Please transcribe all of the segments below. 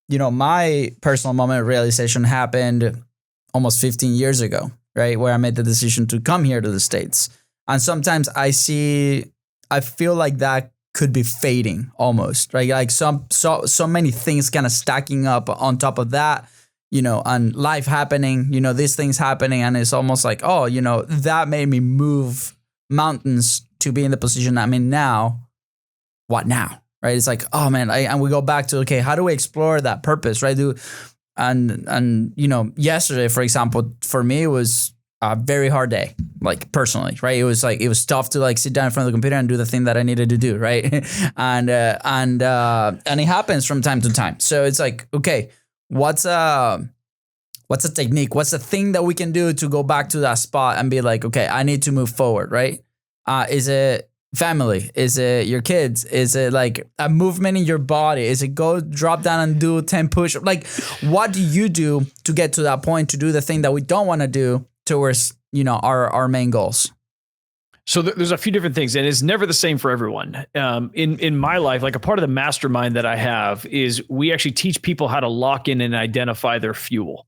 my personal moment of realization happened almost 15 years ago, right? Where I made the decision to come here to the States. And sometimes I feel like that could be fading almost, right? Like so many things kind of stacking up on top of that, and life happening, these things happening. And it's almost like, that made me move mountains to be in the position I'm in now. What now? Right? It's like, oh man, and we go back to, okay, how do we explore that purpose, right? And yesterday, for example, for me, it was a very hard day, like personally, right? It was tough to like sit down in front of the computer and do the thing that I needed to do, right? and it happens from time to time. So it's like, okay, what's a technique? What's the thing that we can do to go back to that spot and be like, okay, I need to move forward, right? Is it family? Is it your kids? Is it like a movement in your body? Is it go drop down and do 10 push-ups? Like, what do you do to get to that point, to do the thing that we don't want to do towards, our main goals? So there's a few different things, and it's never the same for everyone. In my life, like a part of the mastermind that I have is we actually teach people how to lock in and identify their fuel.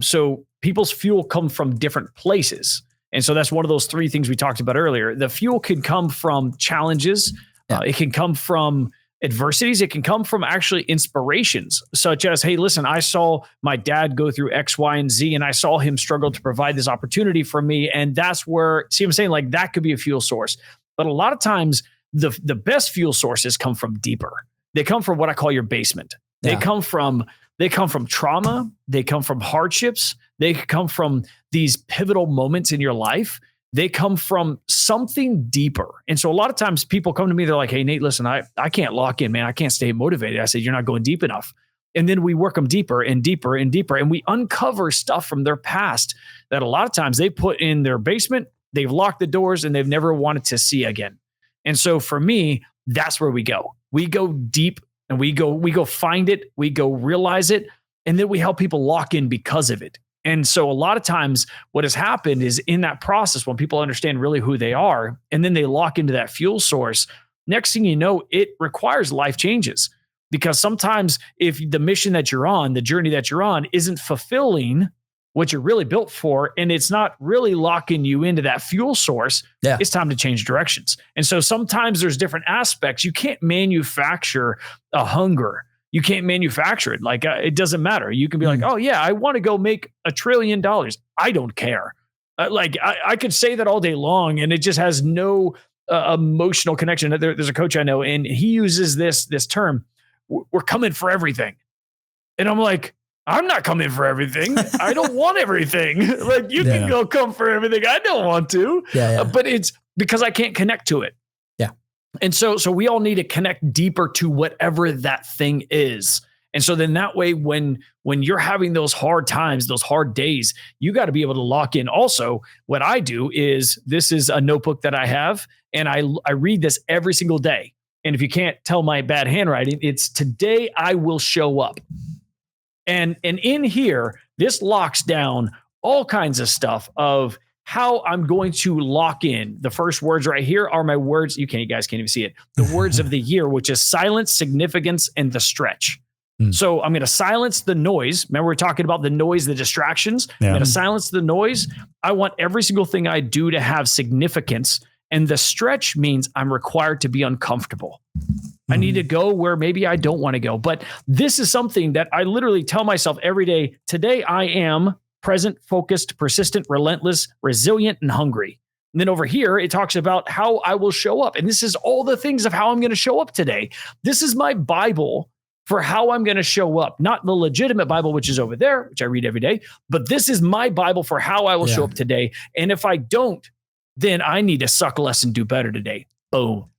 So people's fuel come from different places. And so that's one of those three things we talked about earlier. The fuel can come from challenges. It can come from adversities. It can come from actually inspirations, such as, hey, listen, I saw my dad go through X, Y, and Z, and I saw him struggle to provide this opportunity for me. And that's where, see what I'm saying? Like that could be a fuel source. But a lot of times the best fuel sources come from deeper. They come from what I call your basement. They come from trauma. They come from hardships. They come from these pivotal moments in your life. They come from something deeper. And so a lot of times people come to me, they're like, hey, Nate, listen, I can't lock in, man. I can't stay motivated. I said, you're not going deep enough. And then we work them deeper and deeper and deeper. And we uncover stuff from their past that a lot of times they put in their basement, they've locked the doors, and they've never wanted to see again. And so for me, that's where we go. We go deep and we go find it. We go realize it. And then we help people lock in because of it. And so a lot of times what has happened is in that process, when people understand really who they are, and then they lock into that fuel source, next thing you know, it requires life changes. Because sometimes if the mission that you're on, the journey that you're on isn't fulfilling what you're really built for, and it's not really locking you into that fuel source, it's time to change directions. And so sometimes there's different aspects. You can't manufacture a hunger. You can't manufacture it. Like it doesn't matter. You can be like, oh yeah, I want to go make $1 trillion. I don't care. I could say that all day long, and it just has no emotional connection. There's a coach I know, and he uses this term. We're coming for everything, and I'm like, I'm not coming for everything. I don't want everything. Like you can go come for everything. I don't want to. But it's because I can't connect to it. And so we all need to connect deeper to whatever that thing is. And so then that way, when you're having those hard times, those hard days, you got to be able to lock in. Also, what I do is, this is a notebook that I have, and I read this every single day. And if you can't tell my bad handwriting, it's today I will show up. And in here, this locks down all kinds of stuff of how I'm going to lock in. The first words right here are my words. You guys can't even see it. The words of the year, which is silence, significance, and the stretch. So I'm going to silence the noise. Remember, we're talking about the noise, the distractions. I'm going to silence the noise. I want every single thing I do to have significance. And the stretch means I'm required to be uncomfortable. I need to go where maybe I don't want to go. But this is something that I literally tell myself every day. Today I am present, focused, persistent, relentless, resilient, and hungry. And then over here, it talks about how I will show up. And this is all the things of how I'm going to show up today. This is my Bible for how I'm going to show up. Not the legitimate Bible, which is over there, which I read every day, but this is my Bible for how I will show up today. And if I don't, then I need to suck less and do better today. Boom.